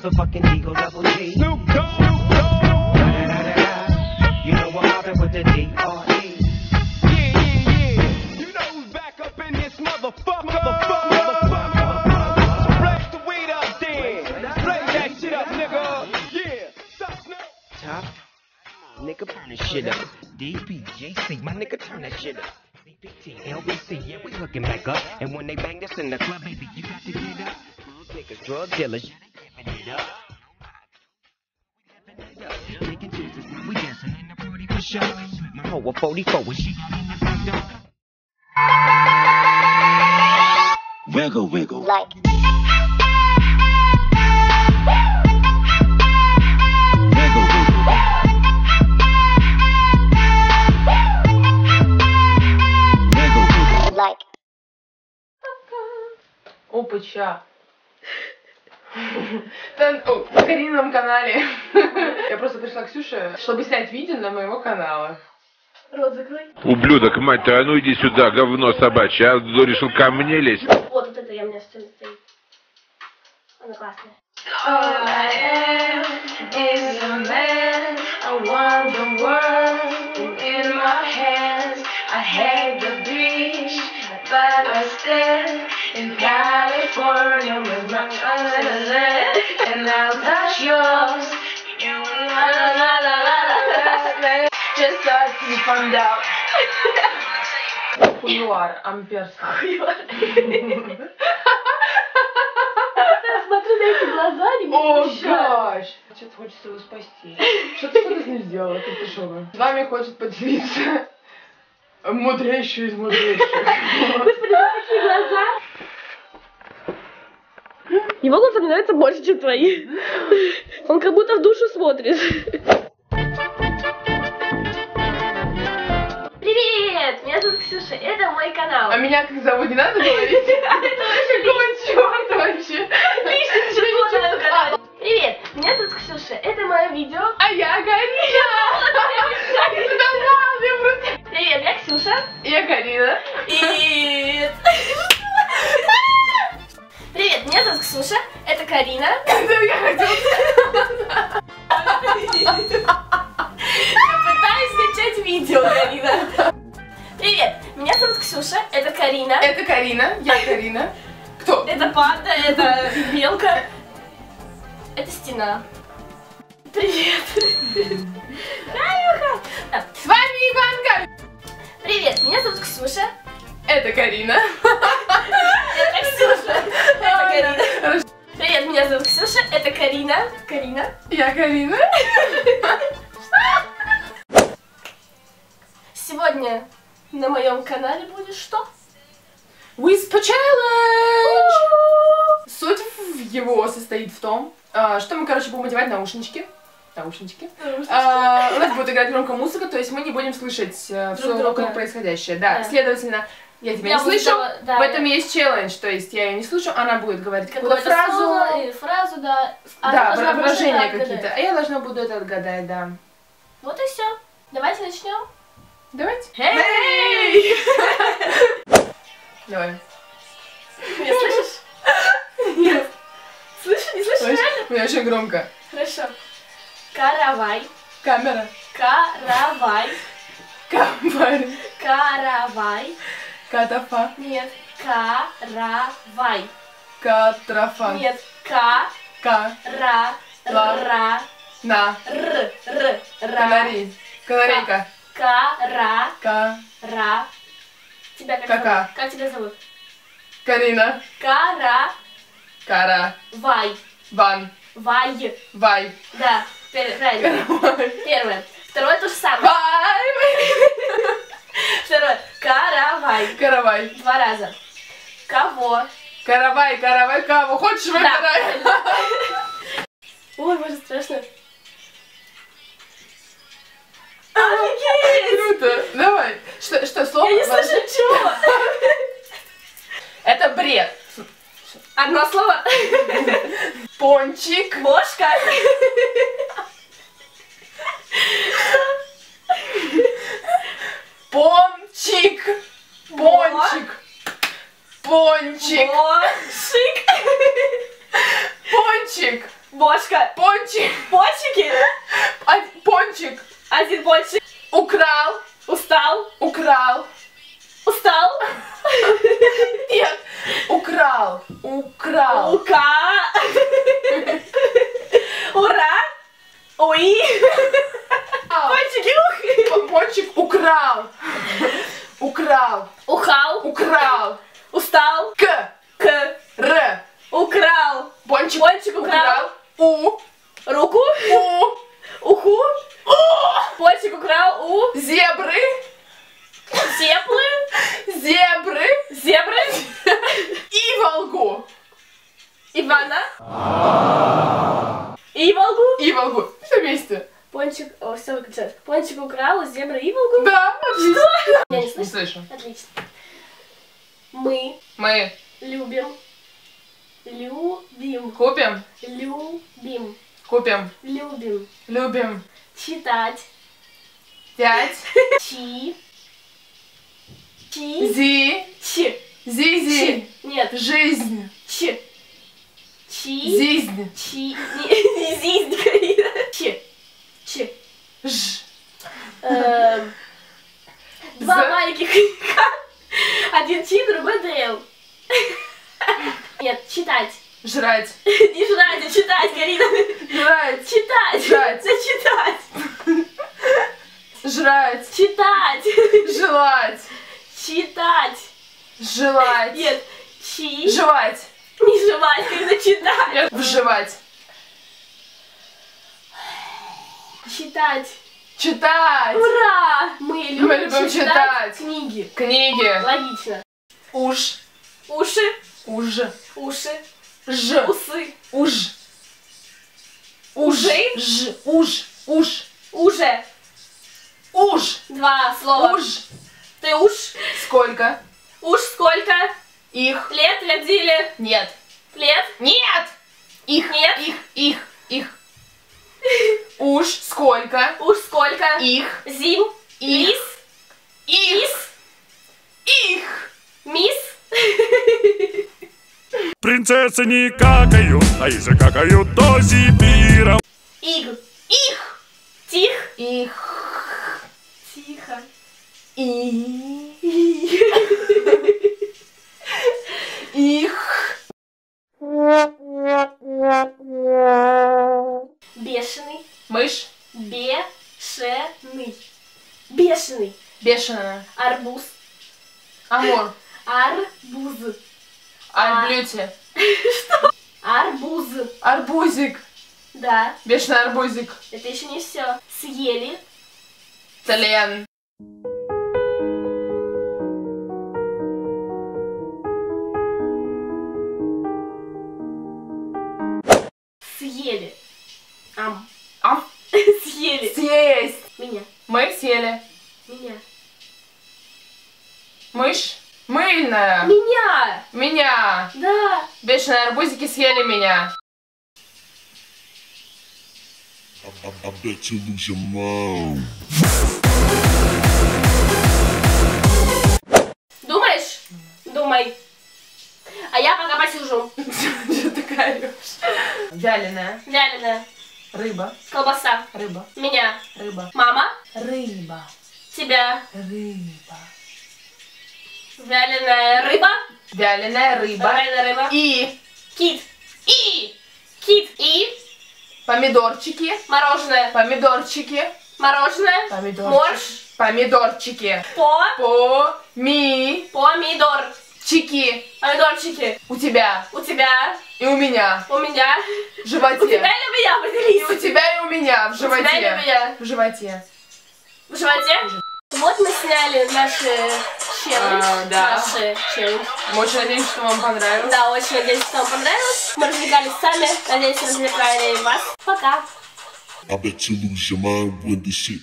motherfucking Eagle Double G. Snoop Dogg. You know I'm mobbing with the D.R.E. Yeah. You know who's back up in this motherfucker. So blaze the weed up then. Blaze that shit up, nigga. Yeah. Stop, Snoop. Top. Nigga, turn this shit up. DPJC, my nigga, turn that shit up. CPT, LBC, yeah, we hooking back up. And when they bang this in the club, baby, you got to get up. Niggas, drug dealers, yeah, they giving it up. Making choices while we dancing in the party for sure. My hoe a 44 when she got in the back door. Wiggle, wiggle. Like. Like. Опача. На Каринином канале. Я просто пришла к Ксюше, чтобы снять видео на моего канала. Рот закрой. Ублюдок, мать твою, а ну иди сюда, говно собачье, а решил ко мне лезть. Вот это я у меня сцена стоит. Она классная. All I am is a man. I want the world in my hands. I hate the beach, but I stand in California with my land, and I'll touch yours. You la la la la la la. Just start to find out. Хуюар, амперский. Смотрю на эти глаза, не О, гаш! гаш! Что-то хочется его спасти. Что ты с ним сделала, ты пошла? С вами хочет поделиться мудрейший из мудрейших. Господи, какие глаза! Его глаза мне нравятся больше, чем твои. Он как будто в душу смотрит. Привет! Меня зовут Ксюша, это мой канал. А меня как зовут, не надо говорить? Это вообще Какого черта вообще? Привет, меня зовут Ксюша, это мое видео. А я Карина! Привет, я Ксюша. Я Карина. И... Привет, меня зовут Ксюша, это Карина. Я хотела... Я пытаюсь скачать видео, Карина. Привет, меня зовут Ксюша, это Карина. Это Карина, я Карина. Кто? Это панда, это белка. Это стена. Привет. С вами Иванка. Привет, меня зовут Ксюша. Это Карина. Это Ксюша. Это Карина. Привет, меня зовут Ксюша. Это Карина. Карина. Я Карина. Сегодня на моем канале будет что? Whisper Challenge! Суть его состоит в том, что мы, короче, будем одевать наушнички. У нас будет играть громкая музыка, то есть мы не будем слышать все вокруг происходящее. Да, следовательно, я тебя не слышу, в этом есть челлендж, то есть я ее не слышу, она будет говорить какую-то фразу, да. Да, выражения какие-то, а я должна буду это отгадать, да. Вот и все. Давайте начнем. Давайте. Эй! Давай. Меня слышишь? Нет. Слышишь, не слышишь, реально? У меня очень громко. Хорошо. Каравай. Камера. Каравай. Камбарь. Каравай. Катафа. Нет. Каравай. Катрафа. Нет. Ка. Ра. Ра. На. Р. Р. Ра. Канарей. Канарейка. Кара. Ка. Ра. Тебя как Кака. зовут? Как тебя зовут? Карина. Кара. Кара. Вай. Ван. Вай. Вай. Да. Правильно. Каравай. Первое. Второе то же самое. Вай. Второе. Каравай. Каравай. 2 раза. Кого? Каравай, каравай, кого хочешь выбирай. Ой, боже, страшно. Офигеть! Круто. Давай. Что слово? Я не слышу ничего. Это бред. Одно слово. Пончик. Мошка. Пончик. Пончик. Пончик. Мошик. Пончик. Бошка. Пончик. Пончики. Пончик. Один пончик. Украл. Устал. Украл. Устал. Нет. Украл. Украл. Ука. Ура. Уи. Пончики. Ух. Пончик украл. Украл. Ухал. Украл. Устал. К. К. Р. Украл. Пончик. Пончик украл. У. Руку. У. Уху. Пончик украл у. Зебры. Теплы. Зебры. Зебры. И Волгу. Ивана. Иволгу. И Волгу. Все вместе. Пончик. О, все выключается. Пончик украл у зебры Иволгу. Да, отлично. Я не Не слышу. слышу. Отлично. Мы Мы любим. Любим. купим. Любим. Купим. Любим. Любим. Читать. 5. Чи. Чи. Зи. Чи. Зизи. Нет. Жизнь. Чи. Чи. Зизнь. Чи. Не зизнь, Карина. Чи. Чи. Ж. Два За. маленьких К. Один чи, другой ДЛ. Нет, читать. Жрать. Не жрать, а читать, Карина. Жрать. Читать. Жрать. Зачитать. Жрать. Читать. Желать. Читать. Желать. Нет. Чи. Жевать. Не жевать, Карина, читать. Вживать. Читать. Читать. Ура! Мы любим читать читать. книги. Книги. Логично. Уж. Уши. Уж. Уши. Ж. Усы. Уж. Ужей? Ж. Уж. Уж. Уже. Уж. Два слова. Уж. Ты уж. Сколько? Уж сколько? Их. Лет или Нет. лет? Нет. Их. Нет. Их. Уж сколько? Уж сколько? Их. Зим. Их. Лис. Их. Их. Мисс. Принцессы не какают, а если какают, то зипиром. Иг. Их. Тих. Их. Тихо. Их. Бешеный. Мышь. Бешеный. Бешеный. Бешеная. Арбуз. Амур. Арбуз. Арблюте. Арбуз. Арбузик. Да, Бешеный арбузик. это еще не все. Съели. Тлен. Съели. Ам. Ам. Съели. Съесть. Меня. Мы съели. Меня. Мышь. Мыльная. Меня. Меня. Да. Бешеные арбузики съели меня. I bet you lose your mind. Думаешь? Думай. А я пока посижу. Что такая орёшь? Вяленая. Вяленая. Рыба. Колбаса. Рыба. Меня. Рыба. Мама. Рыба. Тебя. Рыба. Вяленая рыба. Вяленая рыба. Вяленая рыба. И. Кит. И. Кит. И. Помидорчики. Мороженое. Помидорчики. Мороженое. Помидорчики. Морж. Помидорчики. Помидор. Помидорчики. Помидорчики. У тебя. У тебя. И у меня. У меня. В животе. У тебя или у меня? И Поделись. у тебя, и у меня. В животе. У тебя или у меня? В животе. В животе? Вот мы сняли наши челлендж. Да. Наши челлендж. Мы очень надеемся, что вам понравилось. Да, очень надеюсь, что вам понравилось. Мы развлекались сами. Надеюсь, развлекали и вас. Пока. I bet you lose your mind when this shit.